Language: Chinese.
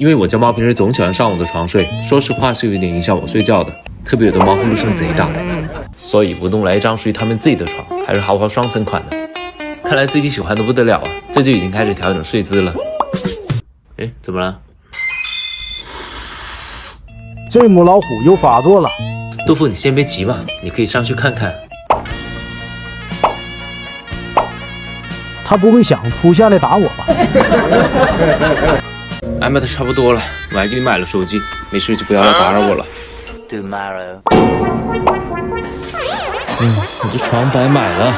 因为我家猫平时总喜欢上我的床睡，说实话是有一点影响我睡觉的，特别有的猫呼噜声贼大，所以我弄来一张属于它们自己的床，还是豪华双层款的。看来自己喜欢的不得了啊，这就已经开始调整睡姿了。哎，怎么了？这母老虎又发作了。杜甫，你先别急嘛，你可以上去看看。他不会想扑下来打我吧？安排的差不多了，我还给你买了手机，没事就不要来打扰我了。Tomorrow. 我这床白买了。